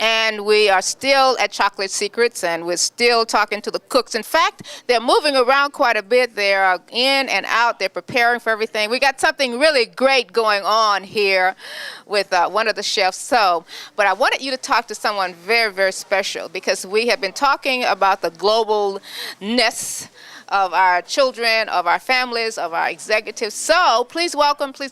And we are still at Chocolate Secrets, and we're still talking to the cooks. In fact, they're moving around quite a bit. They're in and out. They're preparing for everything. We got something really great going on here with one of the chefs. But I wanted you to talk to someone very, very special, because we have been talking about the globalness of our children, of our families, of our executives. So please welcome to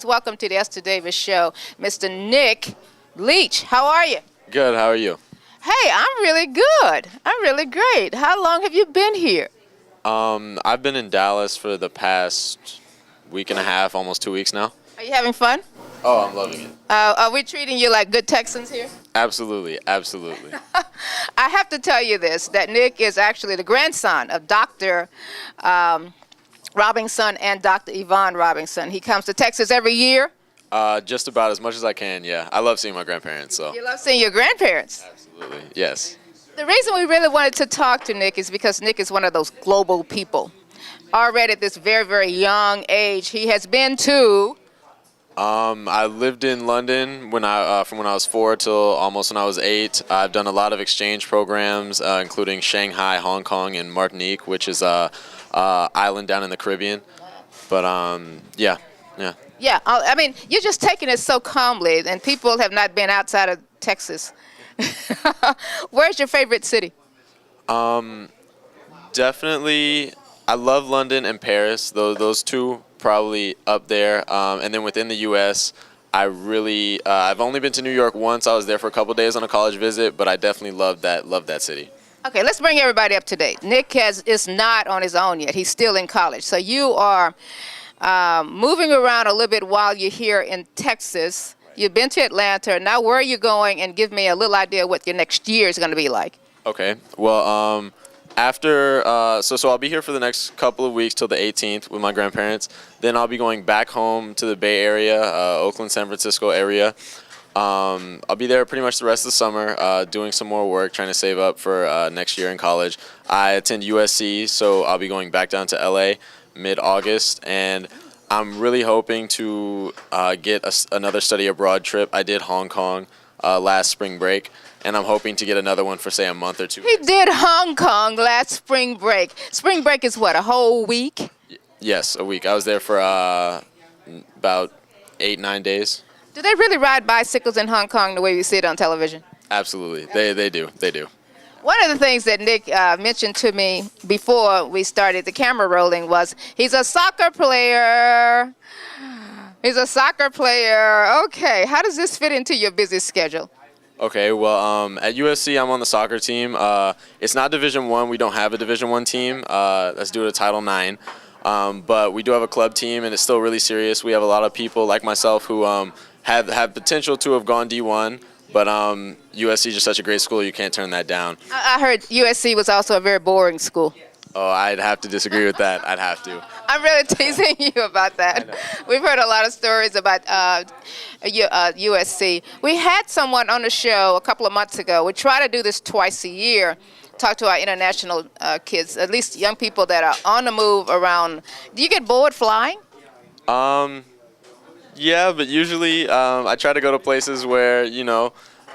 the Esther Davis Show, Mr. Nick Leach. How are you? Good. How are you? Hey, I'm really good. I'm really great. How long have you been here? I've been in Dallas for the past week and a half, almost 2 weeks now. Are you having fun? Oh, I'm loving it. Are we treating you like good Texans here? Absolutely, absolutely. I have to tell you this, that Nick is actually the grandson of Dr. Robinson and Dr. Yvonne Robinson. He comes to Texas every year. Just about as much as I can, yeah. I love seeing my grandparents, so. You love seeing your grandparents? Absolutely, yes. The reason we really wanted to talk to Nick is because Nick is one of those global people. Already at this very, very young age, he has been to... I lived in London from when I was 4 till almost when I was 8. I've done a lot of exchange programs, including Shanghai, Hong Kong, and Martinique, which is a island down in the Caribbean. But yeah. Yeah, I mean, you're just taking it so calmly, and people have not been outside of Texas. Where's your favorite city? Definitely, I love London and Paris. Those two probably up there. And then within the U.S., I've only been to New York once. I was there for a couple days on a college visit, but I definitely love that city. Okay, let's bring everybody up to date. Nick is not on his own yet. He's still in college. So you are moving around a little bit while you're here in Texas. You've been to Atlanta. Now where are you going? And give me a little idea what your next year is going to be like. Okay. Well, after, so I'll be here for the next couple of weeks till the 18th with my grandparents. Then I'll be going back home to the Bay Area, Oakland, San Francisco area. I'll be there pretty much the rest of the summer, doing some more work, trying to save up for next year in college. I attend USC, so I'll be going back down to LA mid-August, and I'm really hoping to get another study abroad trip. I did Hong Kong last spring break, and I'm hoping to get another one for, say, a month or two. He did Hong Kong last spring break. Spring break is what, a whole week? Yes, a week. I was there for about 8-9 days. Do they really ride bicycles in Hong Kong the way we see it on television? Absolutely. They do. One of the things that Nick mentioned to me before we started the camera rolling was he's a soccer player. He's a soccer player. Okay, how does this fit into your busy schedule? Okay, well, at USC, I'm on the soccer team. It's not Division I. We don't have a Division I team. That's due to Title IX. But we do have a club team, and it's still really serious. We have a lot of people like myself who have potential to have gone D1. But USC is just such a great school, you can't turn that down. I heard USC was also a very boring school. Oh, I'd have to disagree with that. I'd have to. I'm really teasing you about that. We've heard a lot of stories about USC. We had someone on the show a couple of months ago. We try to do this twice a year, talk to our international kids, at least young people that are on the move around. Do you get bored flying? Yeah, but usually I try to go to places where,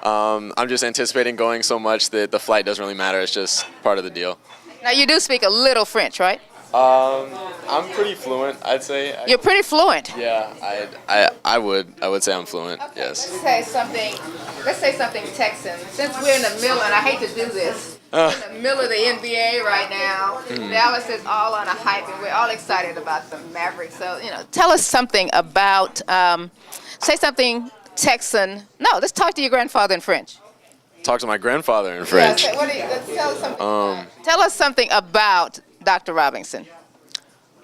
I'm just anticipating going so much that the flight doesn't really matter. It's just part of the deal. Now, you do speak a little French, right? I'm pretty fluent, I'd say. You're pretty fluent. Yeah, I would say I'm fluent, Okay, yes. Let's say something Texan. Since we're in the middle, and I hate to do this, we're in the middle of the NBA right now. Dallas is all on a hype, and we're all excited about the Mavericks. So, tell us something about, say something Texan. No, let's talk to your grandfather in French. Talk to my grandfather in French. Yeah, tell us something about Dr. Robinson.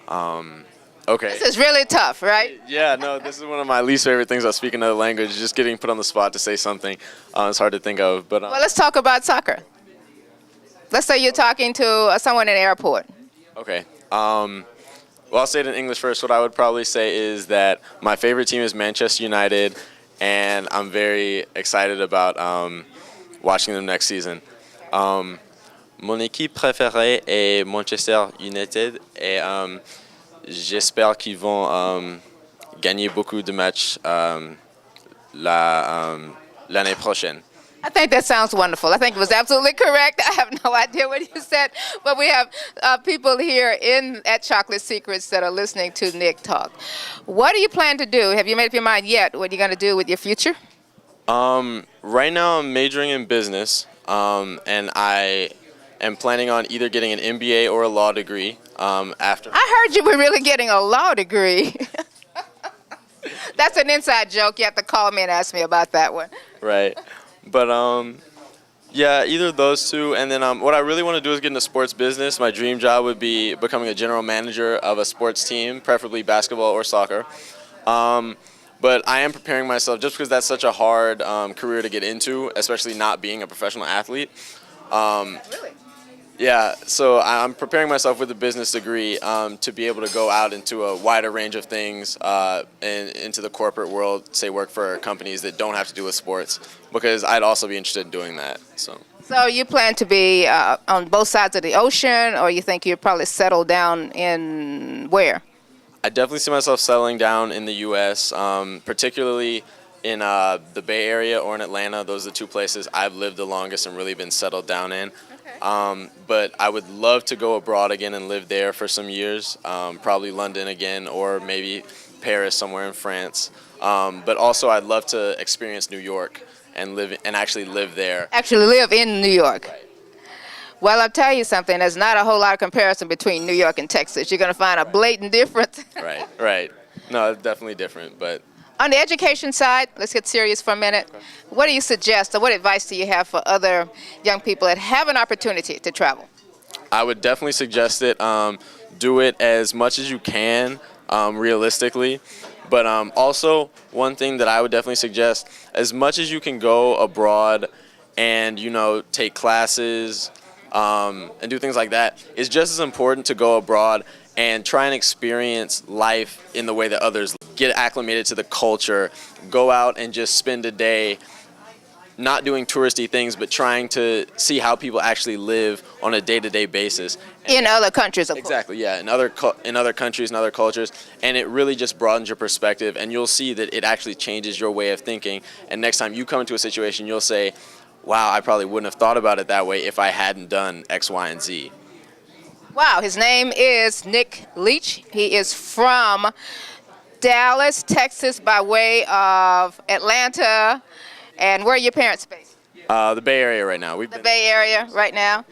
Okay. This is really tough, right? Yeah, no, this is one of my least favorite things about speaking another language, just getting put on the spot to say something. It's hard to think of. But well, let's talk about soccer. Let's say you're talking to someone in an airport. Okay. Well, I'll say it in English first. What I would probably say is that my favorite team is Manchester United, and I'm very excited about watching them next season. Mon équipe préférée est Manchester United, et j'espère qu'ils vont gagner beaucoup de matchs l'année prochaine. I think that sounds wonderful. I think it was absolutely correct. I have no idea what you said, but we have people here at Chocolate Secrets that are listening to Nick talk. What do you plan to do? Have you made up your mind yet what you're going to do with your future? Right now I'm majoring in business, and I am planning on either getting an MBA or a law degree after. I heard you were really getting a law degree. That's an inside joke. You have to call me and ask me about that one. Right. But yeah, either of those two. And then what I really want to do is get into sports business. My dream job would be becoming a general manager of a sports team, preferably basketball or soccer. But I am preparing myself just because that's such a hard career to get into, especially not being a professional athlete. Really? Yeah, so I'm preparing myself with a business degree to be able to go out into a wider range of things and into the corporate world, say work for companies that don't have to do with sports, because I'd also be interested in doing that. So you plan to be on both sides of the ocean, or you think you'll probably settle down in where? I definitely see myself settling down in the U.S., particularly in the Bay Area or in Atlanta. Those are the two places I've lived the longest and really been settled down in. But I would love to go abroad again and live there for some years, probably London again or maybe Paris, somewhere in France. But also I'd love to experience New York and actually live there. Actually live in New York. Right. Well, I'll tell you something. There's not a whole lot of comparison between New York and Texas. You're going to find a blatant difference. Right. No, it's definitely different, but. On the education side, let's get serious for a minute. Okay. What do you suggest, or what advice do you have for other young people that have an opportunity to travel? I would definitely suggest it. Do it as much as you can, realistically. But also, one thing that I would definitely suggest, as much as you can go abroad and, take classes and do things like that, it's just as important to go abroad and try and experience life in the way that others get acclimated to the culture, go out and just spend a day not doing touristy things, but trying to see how people actually live on a day-to-day basis. In other countries, of course. Exactly, yeah, in other countries and other cultures, and it really just broadens your perspective, and you'll see that it actually changes your way of thinking, and next time you come into a situation, you'll say, wow, I probably wouldn't have thought about it that way if I hadn't done X, Y, and Z. Wow, his name is Nick Leach. He is from Dallas, Texas, by way of Atlanta. And where are your parents based? The Bay Area right now. The Bay Area right now.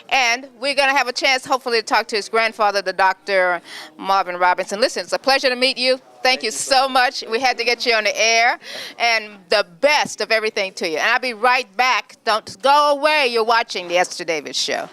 And we're going to have a chance, hopefully, to talk to his grandfather, the Dr. Marvin Robinson. Listen, it's a pleasure to meet you. Thank you so much. We had to get you on the air. And the best of everything to you. And I'll be right back. Don't go away. You're watching the Esther Davis Show.